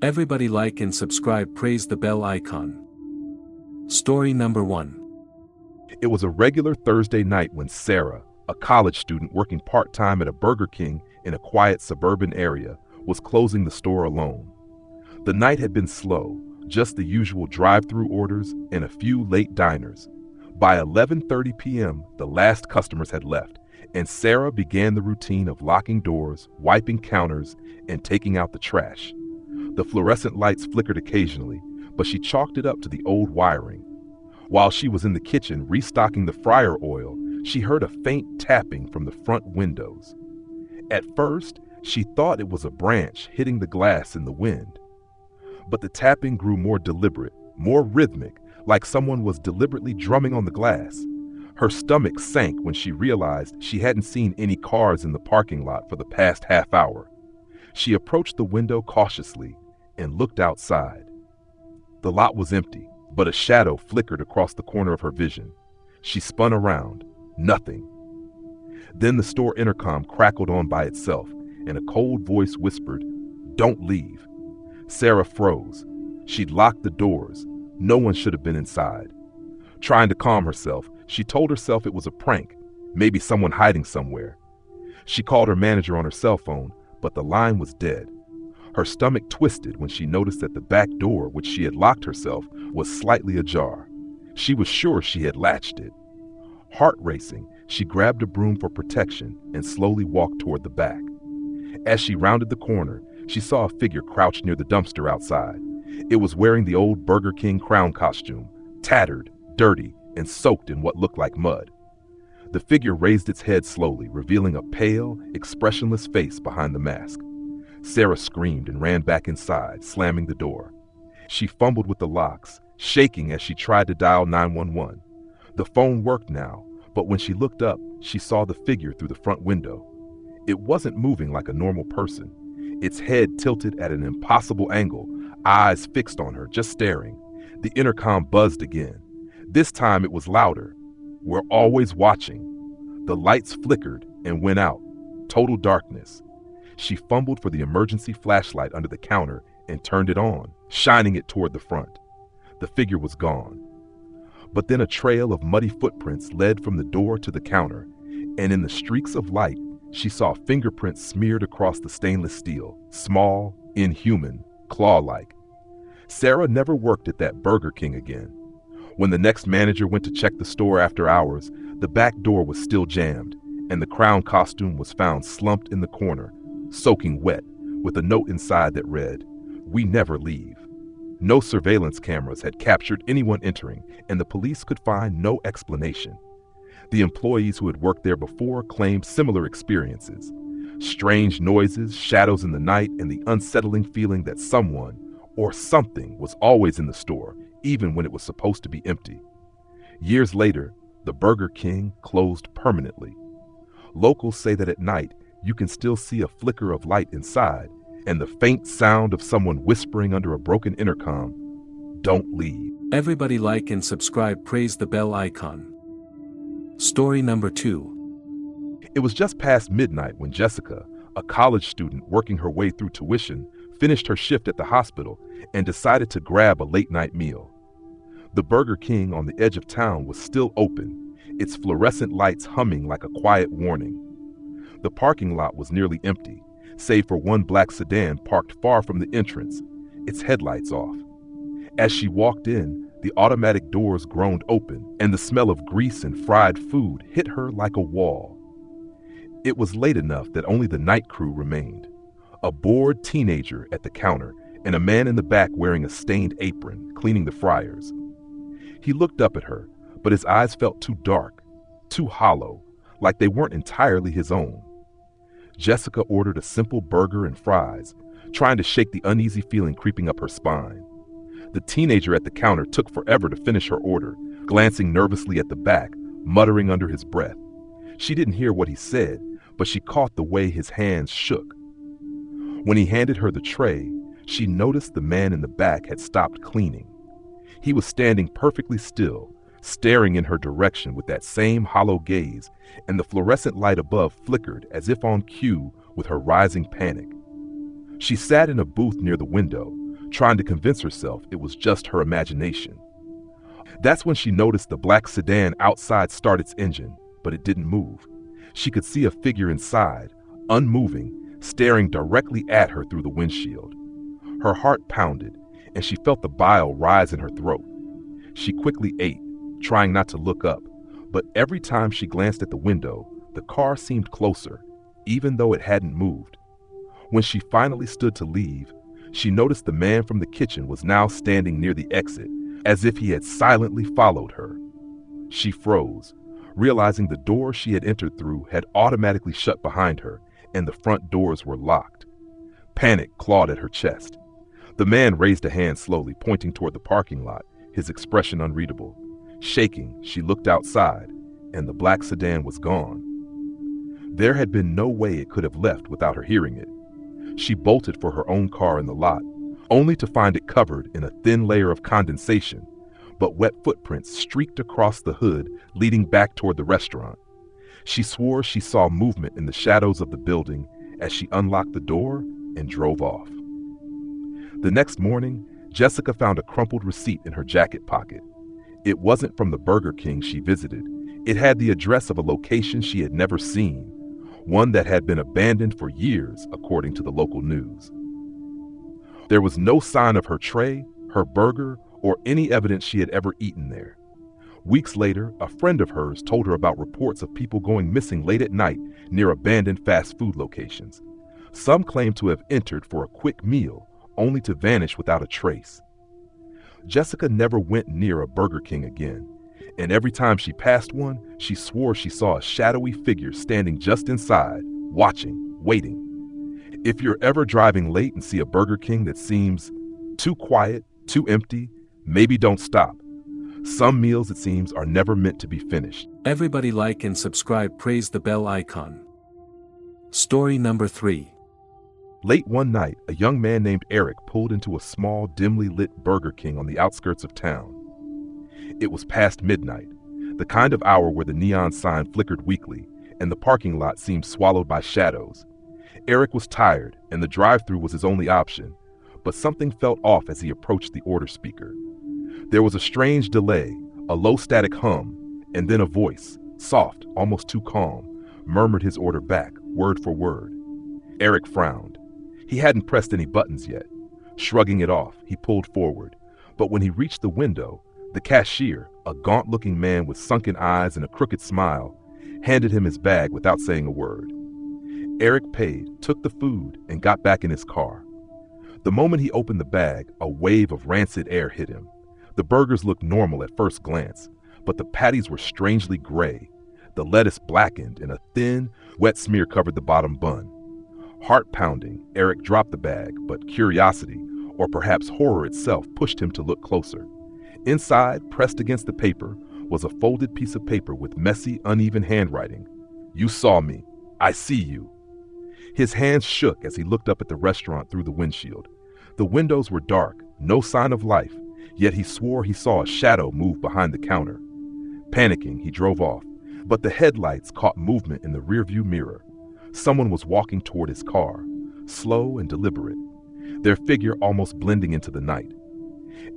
Everybody like and subscribe, praise the bell icon. Story number 1. It was a regular Thursday night when Sarah, a college student working part-time at a Burger King in a quiet suburban area, was closing the store alone. The night had been slow, just the usual drive-through orders and a few late diners. By 11:30 p.m., the last customers had left, and Sarah began the routine of locking doors, wiping counters, and taking out the trash. The fluorescent lights flickered occasionally, but she chalked it up to the old wiring. While she was in the kitchen restocking the fryer oil, she heard a faint tapping from the front windows. At first, she thought it was a branch hitting the glass in the wind. But the tapping grew more deliberate, more rhythmic, like someone was deliberately drumming on the glass. Her stomach sank when she realized she hadn't seen any cars in the parking lot for the past half hour. She approached the window cautiously and looked outside. The lot was empty, but a shadow flickered across the corner of her vision. She spun around. Nothing. Then the store intercom crackled on by itself, and a cold voice whispered, "Don't leave." Sarah froze. She'd locked the doors. No one should have been inside. Trying to calm herself, she told herself it was a prank, maybe someone hiding somewhere. She called her manager on her cell phone, but the line was dead. Her stomach twisted when she noticed that the back door, which she had locked herself, was slightly ajar. She was sure she had latched it. Heart racing, she grabbed a broom for protection and slowly walked toward the back. As she rounded the corner, she saw a figure crouched near the dumpster outside. It was wearing the old Burger King clown costume, tattered, dirty, and soaked in what looked like mud. The figure raised its head slowly, revealing a pale, expressionless face behind the mask. Sarah screamed and ran back inside, slamming the door. She fumbled with the locks, shaking as she tried to dial 911. The phone worked now, but when she looked up, she saw the figure through the front window. It wasn't moving like a normal person. Its head tilted at an impossible angle, eyes fixed on her, just staring. The intercom buzzed again. This time it was louder. "We're always watching." The lights flickered and went out. Total darkness. She fumbled for the emergency flashlight under the counter and turned it on, shining it toward the front. The figure was gone. But then a trail of muddy footprints led from the door to the counter, and in the streaks of light, she saw fingerprints smeared across the stainless steel, small, inhuman, claw-like. Sarah never worked at that Burger King again. When the next manager went to check the store after hours, the back door was still jammed, and the clown costume was found slumped in the corner, soaking wet, with a note inside that read, "We never leave." No surveillance cameras had captured anyone entering, and the police could find no explanation. The employees who had worked there before claimed similar experiences. Strange noises, shadows in the night, and the unsettling feeling that someone or something was always in the store, even when it was supposed to be empty. Years later, the Burger King closed permanently. Locals say that at night, you can still see a flicker of light inside, and the faint sound of someone whispering under a broken intercom, "Don't leave." Everybody like and subscribe, praise the bell icon. Story number 2. It was just past midnight when Jessica, a college student working her way through tuition, finished her shift at the hospital and decided to grab a late-night meal. The Burger King on the edge of town was still open, its fluorescent lights humming like a quiet warning. The parking lot was nearly empty, save for one black sedan parked far from the entrance, its headlights off. As she walked in, the automatic doors groaned open, and the smell of grease and fried food hit her like a wall. It was late enough that only the night crew remained. A bored teenager at the counter, and a man in the back wearing a stained apron, cleaning the fryers. He looked up at her, but his eyes felt too dark, too hollow, like they weren't entirely his own. Jessica ordered a simple burger and fries, trying to shake the uneasy feeling creeping up her spine. The teenager at the counter took forever to finish her order, glancing nervously at the back, muttering under his breath. She didn't hear what he said, but she caught the way his hands shook. When he handed her the tray, she noticed the man in the back had stopped cleaning. He was standing perfectly still, staring in her direction with that same hollow gaze, and the fluorescent light above flickered as if on cue with her rising panic. She sat in a booth near the window, trying to convince herself it was just her imagination. That's when she noticed the black sedan outside start its engine, but it didn't move. She could see a figure inside, unmoving, staring directly at her through the windshield. Her heart pounded, and she felt the bile rise in her throat. She quickly ate, trying not to look up, but every time she glanced at the window, the car seemed closer, even though it hadn't moved. When she finally stood to leave, she noticed the man from the kitchen was now standing near the exit, as if he had silently followed her. She froze, realizing the door she had entered through had automatically shut behind her, and the front doors were locked. Panic clawed at her chest. The man raised a hand slowly, pointing toward the parking lot, his expression unreadable. Shaking, she looked outside, and the black sedan was gone. There had been no way it could have left without her hearing it. She bolted for her own car in the lot, only to find it covered in a thin layer of condensation, but wet footprints streaked across the hood leading back toward the restaurant. She swore she saw movement in the shadows of the building as she unlocked the door and drove off. The next morning, Jessica found a crumpled receipt in her jacket pocket. It wasn't from the Burger King she visited. It had the address of a location she had never seen, one that had been abandoned for years, according to the local news. There was no sign of her tray, her burger, or any evidence she had ever eaten there. Weeks later, a friend of hers told her about reports of people going missing late at night near abandoned fast food locations. Some claimed to have entered for a quick meal, only to vanish without a trace. Jessica never went near a Burger King again, and every time she passed one, she swore she saw a shadowy figure standing just inside, watching, waiting. If you're ever driving late and see a Burger King that seems too quiet, too empty, maybe don't stop. Some meals, it seems, are never meant to be finished. Everybody like and subscribe, praise the bell icon. Story number 3. Late one night, a young man named Eric pulled into a small, dimly lit Burger King on the outskirts of town. It was past midnight, the kind of hour where the neon sign flickered weakly, and the parking lot seemed swallowed by shadows. Eric was tired, and the drive-thru was his only option, but something felt off as he approached the order speaker. There was a strange delay, a low static hum, and then a voice, soft, almost too calm, murmured his order back, word for word. Eric frowned. He hadn't pressed any buttons yet. Shrugging it off, he pulled forward, but when he reached the window, the cashier, a gaunt-looking man with sunken eyes and a crooked smile, handed him his bag without saying a word. Eric paid, took the food, and got back in his car. The moment he opened the bag, a wave of rancid air hit him. The burgers looked normal at first glance, but the patties were strangely gray. The lettuce blackened, and a thin, wet smear covered the bottom bun. Heart pounding, Eric dropped the bag, but curiosity, or perhaps horror itself, pushed him to look closer. Inside, pressed against the paper, was a folded piece of paper with messy, uneven handwriting. "You saw me. I see you." His hands shook as he looked up at the restaurant through the windshield. The windows were dark, no sign of life, yet he swore he saw a shadow move behind the counter. Panicking, he drove off, but the headlights caught movement in the rearview mirror. Someone was walking toward his car, slow and deliberate, their figure almost blending into the night.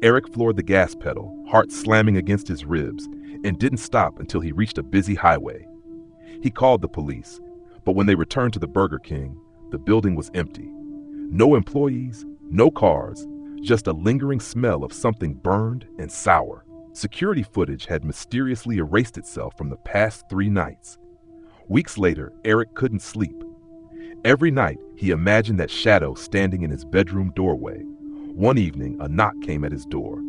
Eric floored the gas pedal, heart slamming against his ribs, and didn't stop until he reached a busy highway. He called the police, but when they returned to the Burger King, the building was empty. No employees, no cars, just a lingering smell of something burned and sour. Security footage had mysteriously erased itself from the past 3 nights. Weeks later, Eric couldn't sleep. Every night, he imagined that shadow standing in his bedroom doorway. One evening, a knock came at his door.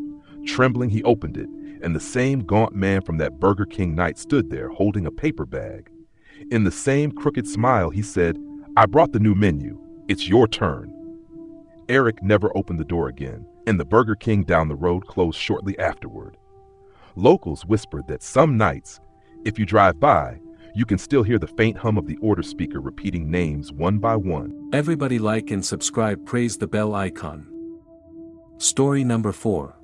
Trembling, he opened it, and the same gaunt man from that Burger King night stood there holding a paper bag. In the same crooked smile, he said, "I brought the new menu. It's your turn." Eric never opened the door again, and the Burger King down the road closed shortly afterward. Locals whispered that some nights, if you drive by, you can still hear the faint hum of the order speaker repeating names one by one. Everybody like and subscribe, praise the bell icon. Story number 4.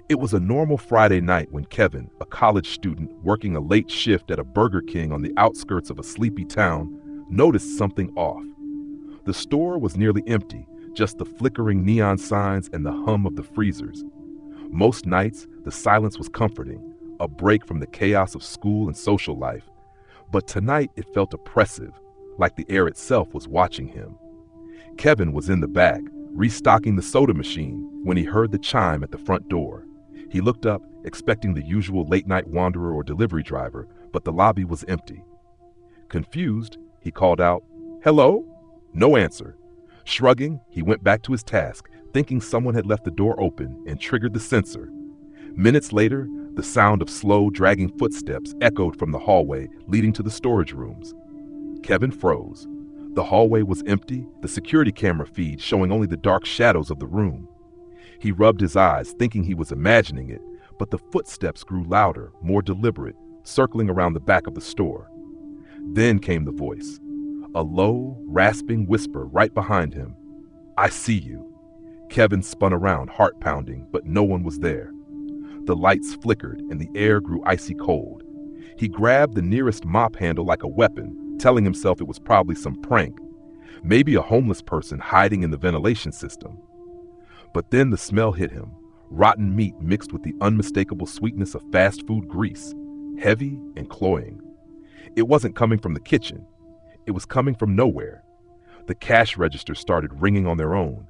It was a normal Friday night when Kevin, a college student working a late shift at a Burger King on the outskirts of a sleepy town, noticed something off. The store was nearly empty, just the flickering neon signs and the hum of the freezers. Most nights, the silence was comforting, a break from the chaos of school and social life. But tonight it felt oppressive, like the air itself was watching him. Kevin was in the back, restocking the soda machine, when he heard the chime at the front door. He looked up, expecting the usual late-night wanderer or delivery driver, but the lobby was empty. Confused, he called out, "Hello?" No answer. Shrugging, he went back to his task, thinking someone had left the door open and triggered the sensor. Minutes later, the sound of slow, dragging footsteps echoed from the hallway leading to the storage rooms. Kevin froze. The hallway was empty, the security camera feed showing only the dark shadows of the room. He rubbed his eyes, thinking he was imagining it, but the footsteps grew louder, more deliberate, circling around the back of the store. Then came the voice, a low, rasping whisper right behind him. "I see you." Kevin spun around, heart pounding, but no one was there. The lights flickered and the air grew icy cold. He grabbed the nearest mop handle like a weapon, telling himself it was probably some prank, maybe a homeless person hiding in the ventilation system. But then the smell hit him, rotten meat mixed with the unmistakable sweetness of fast food grease, heavy and cloying. It wasn't coming from the kitchen. It was coming from nowhere. The cash register started ringing on their own.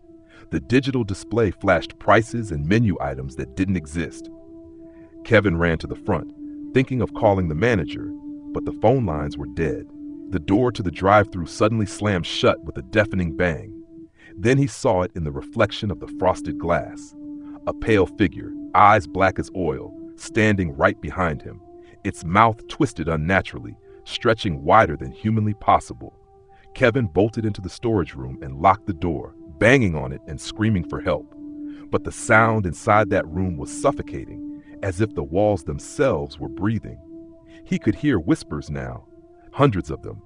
The digital display flashed prices and menu items that didn't exist. Kevin ran to the front, thinking of calling the manager, but the phone lines were dead. The door to the drive-thru suddenly slammed shut with a deafening bang. Then he saw it in the reflection of the frosted glass. A pale figure, eyes black as oil, standing right behind him, its mouth twisted unnaturally, stretching wider than humanly possible. Kevin bolted into the storage room and locked the door, banging on it and screaming for help. But the sound inside that room was suffocating, as if the walls themselves were breathing. He could hear whispers now, hundreds of them,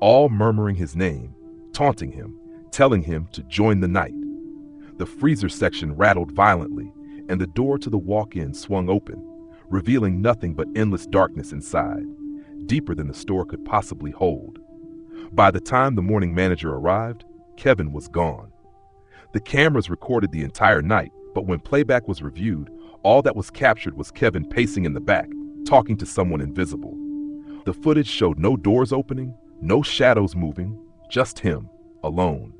all murmuring his name, taunting him, telling him to join the night. The freezer section rattled violently, and the door to the walk-in swung open, revealing nothing but endless darkness inside, deeper than the store could possibly hold. By the time the morning manager arrived, Kevin was gone. The cameras recorded the entire night, but when playback was reviewed, all that was captured was Kevin pacing in the back, talking to someone invisible. The footage showed no doors opening, no shadows moving, just him, alone.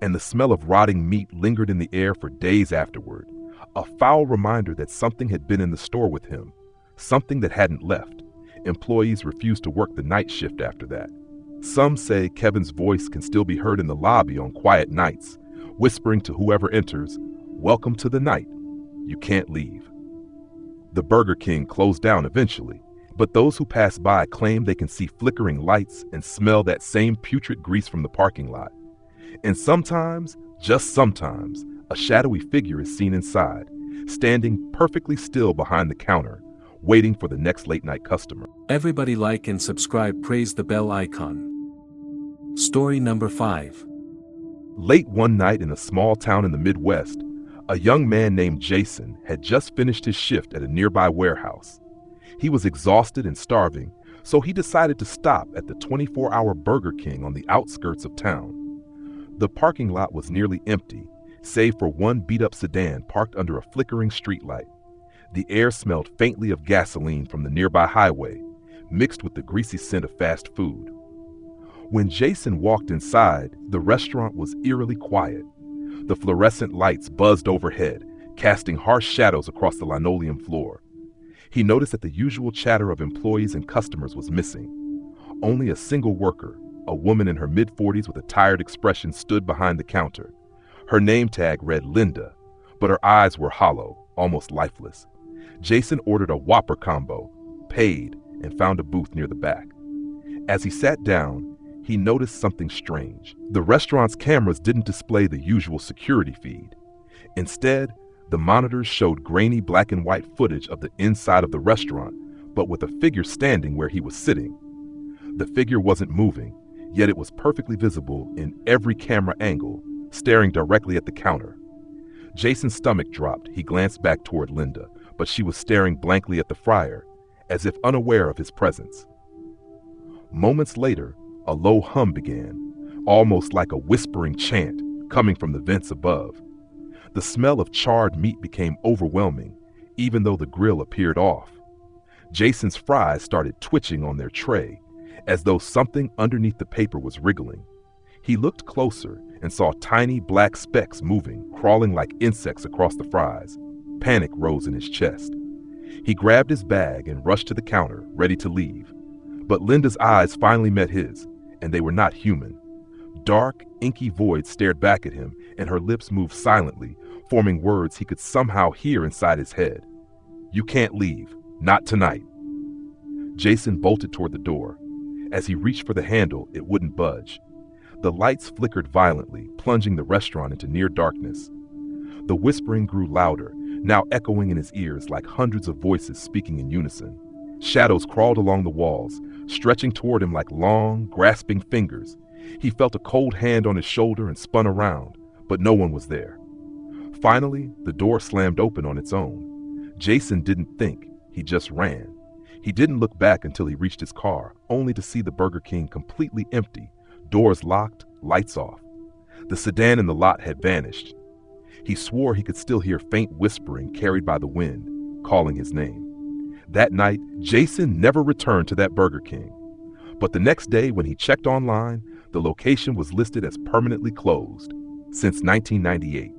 And the smell of rotting meat lingered in the air for days afterward, a foul reminder that something had been in the store with him, something that hadn't left. Employees refused to work the night shift after that. Some say Kevin's voice can still be heard in the lobby on quiet nights, whispering to whoever enters, "Welcome to the night. You can't leave." The Burger King closed down eventually, but those who pass by claim they can see flickering lights and smell that same putrid grease from the parking lot. And sometimes, just sometimes, a shadowy figure is seen inside, standing perfectly still behind the counter, waiting for the next late-night customer. Everybody like and subscribe, praise the bell icon. Story number 5. Late one night in a small town in the Midwest, a young man named Jason had just finished his shift at a nearby warehouse. He was exhausted and starving, so he decided to stop at the 24-hour Burger King on the outskirts of town. The parking lot was nearly empty, save for one beat-up sedan parked under a flickering streetlight. The air smelled faintly of gasoline from the nearby highway, mixed with the greasy scent of fast food. When Jason walked inside, the restaurant was eerily quiet. The fluorescent lights buzzed overhead, casting harsh shadows across the linoleum floor. He noticed that the usual chatter of employees and customers was missing. Only a single worker, a woman in her mid-40s with a tired expression, stood behind the counter. Her name tag read Linda, but her eyes were hollow, almost lifeless. Jason ordered a Whopper combo, paid, and found a booth near the back. As he sat down, he noticed something strange. The restaurant's cameras didn't display the usual security feed. Instead, the monitors showed grainy black and white footage of the inside of the restaurant, but with a figure standing where he was sitting. The figure wasn't moving, yet it was perfectly visible in every camera angle, staring directly at the counter. Jason's stomach dropped. He glanced back toward Linda, but she was staring blankly at the fryer, as if unaware of his presence. Moments later, a low hum began, almost like a whispering chant, coming from the vents above. The smell of charred meat became overwhelming, even though the grill appeared off. Jason's fries started twitching on their tray, as though something underneath the paper was wriggling. He looked closer and saw tiny black specks moving, crawling like insects across the fries. Panic rose in his chest. He grabbed his bag and rushed to the counter, ready to leave. But Linda's eyes finally met his, and they were not human. Dark, inky voids stared back at him, and her lips moved silently, forming words he could somehow hear inside his head. "You can't leave. Not tonight." Jason bolted toward the door. As he reached for the handle, it wouldn't budge. The lights flickered violently, plunging the restaurant into near darkness. The whispering grew louder, now echoing in his ears like hundreds of voices speaking in unison. Shadows crawled along the walls, stretching toward him like long, grasping fingers. He felt a cold hand on his shoulder and spun around, but no one was there. Finally, the door slammed open on its own. Jason didn't think, he just ran. He didn't look back until he reached his car, only to see the Burger King completely empty, doors locked, lights off. The sedan in the lot had vanished. He swore he could still hear faint whispering carried by the wind, calling his name. That night, Jason never returned to that Burger King. But the next day, when he checked online, the location was listed as permanently closed since 1998.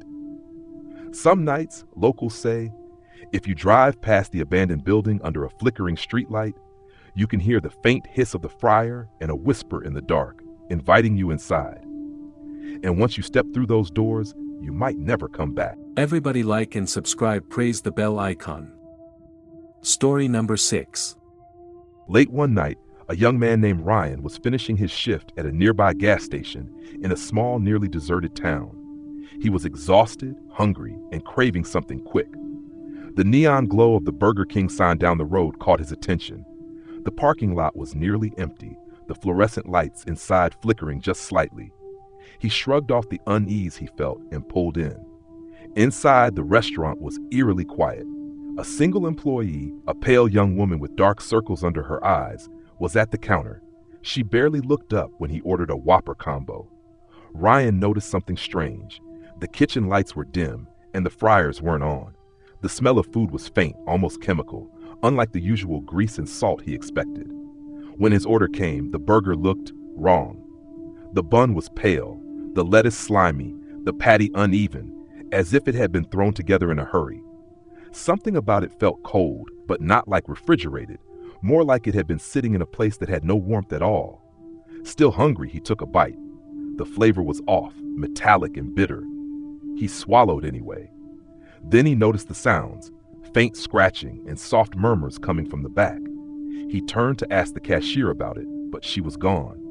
Some nights, locals say, if you drive past the abandoned building under a flickering streetlight, you can hear the faint hiss of the fryer and a whisper in the dark, inviting you inside. And once you step through those doors, you might never come back. Everybody like and subscribe, praise the bell icon. Story number 6. Late one night, a young man named Ryan was finishing his shift at a nearby gas station in a small, nearly deserted town. He was exhausted, hungry, and craving something quick. The neon glow of the Burger King sign down the road caught his attention. The parking lot was nearly empty, the fluorescent lights inside flickering just slightly. He shrugged off the unease he felt and pulled in. Inside, the restaurant was eerily quiet. A single employee, a pale young woman with dark circles under her eyes, was at the counter. She barely looked up when he ordered a Whopper combo. Ryan noticed something strange. The kitchen lights were dim, and the fryers weren't on. The smell of food was faint, almost chemical, unlike the usual grease and salt he expected. When his order came, the burger looked wrong. The bun was pale, the lettuce slimy, the patty uneven, as if it had been thrown together in a hurry. Something about it felt cold, but not like refrigerated, more like it had been sitting in a place that had no warmth at all. Still hungry, he took a bite. The flavor was off, metallic and bitter. He swallowed anyway. Then he noticed the sounds, faint scratching and soft murmurs coming from the back. He turned to ask the cashier about it, but she was gone.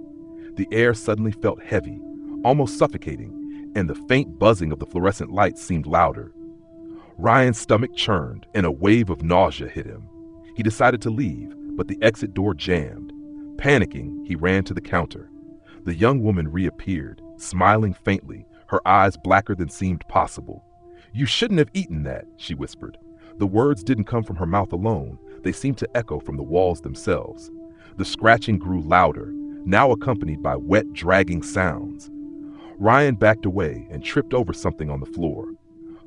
The air suddenly felt heavy, almost suffocating, and the faint buzzing of the fluorescent lights seemed louder. Ryan's stomach churned, and a wave of nausea hit him. He decided to leave, but the exit door jammed. Panicking, he ran to the counter. The young woman reappeared, smiling faintly, her eyes blacker than seemed possible. "You shouldn't have eaten that," she whispered. The words didn't come from her mouth alone. They seemed to echo from the walls themselves. The scratching grew louder, now accompanied by wet, dragging sounds. Ryan backed away and tripped over something on the floor.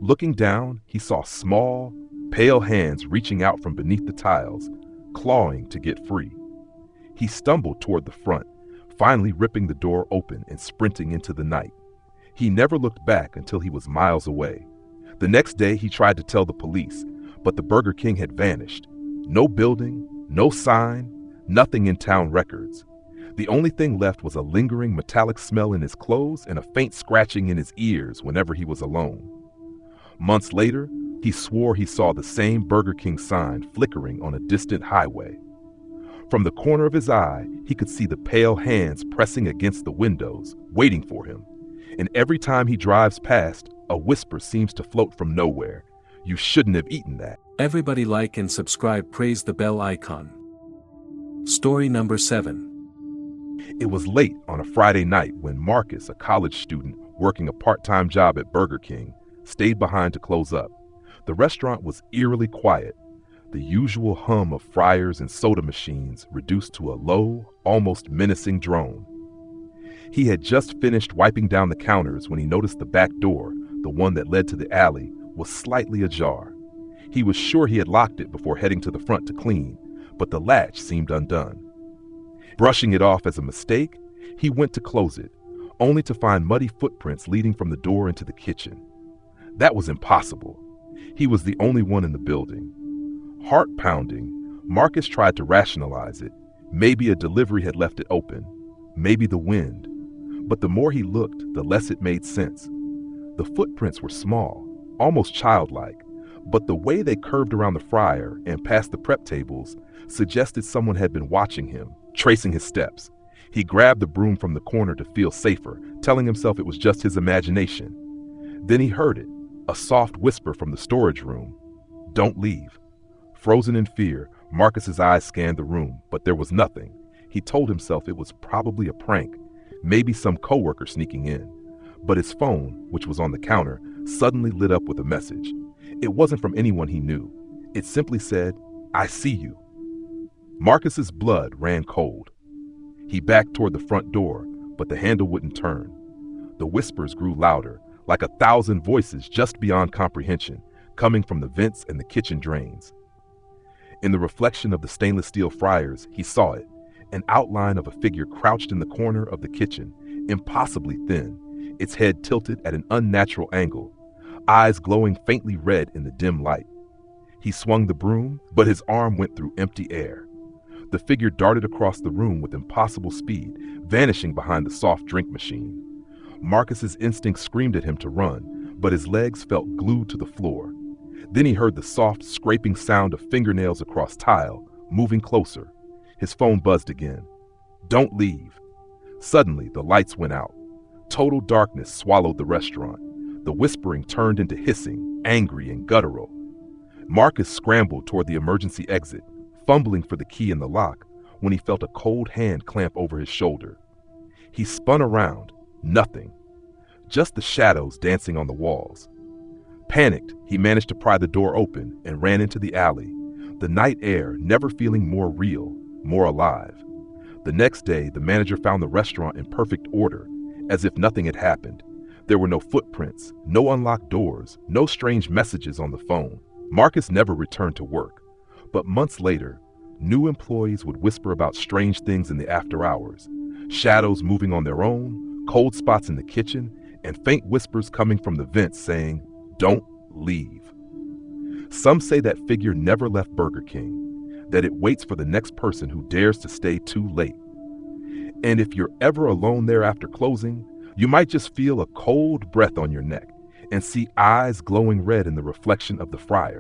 Looking down, he saw small, pale hands reaching out from beneath the tiles, clawing to get free. He stumbled toward the front, finally ripping the door open and sprinting into the night. He never looked back until he was miles away. The next day, he tried to tell the police, but the Burger King had vanished. No building, no sign, nothing in town records. The only thing left was a lingering metallic smell in his clothes and a faint scratching in his ears whenever he was alone. Months later, he swore he saw the same Burger King sign flickering on a distant highway. From the corner of his eye, he could see the pale hands pressing against the windows, waiting for him. And every time he drives past, a whisper seems to float from nowhere. "You shouldn't have eaten that." Everybody like and subscribe, praise the bell icon. Story number 7. It was late on a Friday night when Marcus, a college student working a part-time job at Burger King, stayed behind to close up. The restaurant was eerily quiet, the usual hum of fryers and soda machines reduced to a low, almost menacing drone. He had just finished wiping down the counters when he noticed the back door, the one that led to the alley, was slightly ajar. He was sure he had locked it before heading to the front to clean, but the latch seemed undone. Brushing it off as a mistake, he went to close it, only to find muddy footprints leading from the door into the kitchen. That was impossible. He was the only one in the building. Heart pounding, Marcus tried to rationalize it. Maybe a delivery had left it open. Maybe the wind. But the more he looked, the less it made sense. The footprints were small, almost childlike, but the way they curved around the fryer and past the prep tables suggested someone had been watching him, tracing his steps. He grabbed the broom from the corner to feel safer, telling himself it was just his imagination. Then he heard it, a soft whisper from the storage room. "Don't leave." Frozen in fear, Marcus's eyes scanned the room, but there was nothing. He told himself it was probably a prank, maybe some coworker sneaking in. But his phone, which was on the counter, suddenly lit up with a message. It wasn't from anyone he knew. It simply said, "I see you." Marcus's blood ran cold. He backed toward the front door, but the handle wouldn't turn. The whispers grew louder, like 1,000 voices just beyond comprehension, coming from the vents and the kitchen drains. In the reflection of the stainless steel fryers, he saw it, an outline of a figure crouched in the corner of the kitchen, impossibly thin, its head tilted at an unnatural angle, eyes glowing faintly red in the dim light. He swung the broom, but his arm went through empty air. The figure darted across the room with impossible speed, vanishing behind the soft drink machine. Marcus's instinct screamed at him to run, but his legs felt glued to the floor. Then he heard the soft, scraping sound of fingernails across tile, moving closer. His phone buzzed again. "Don't leave." Suddenly, the lights went out. Total darkness swallowed the restaurant. The whispering turned into hissing, angry and guttural. Marcus scrambled toward the emergency exit, fumbling for the key in the lock, when he felt a cold hand clamp over his shoulder. He spun around. Nothing. Just the shadows dancing on the walls. Panicked, he managed to pry the door open and ran into the alley, the night air never feeling more real, more alive. The next day, the manager found the restaurant in perfect order, as if nothing had happened. There were no footprints, no unlocked doors, no strange messages on the phone. Marcus never returned to work, but months later, new employees would whisper about strange things in the after hours, shadows moving on their own, cold spots in the kitchen, and faint whispers coming from the vents saying, "Don't leave." Some say that figure never left Burger King, that it waits for the next person who dares to stay too late. And if you're ever alone there after closing, you might just feel a cold breath on your neck and see eyes glowing red in the reflection of the fryer.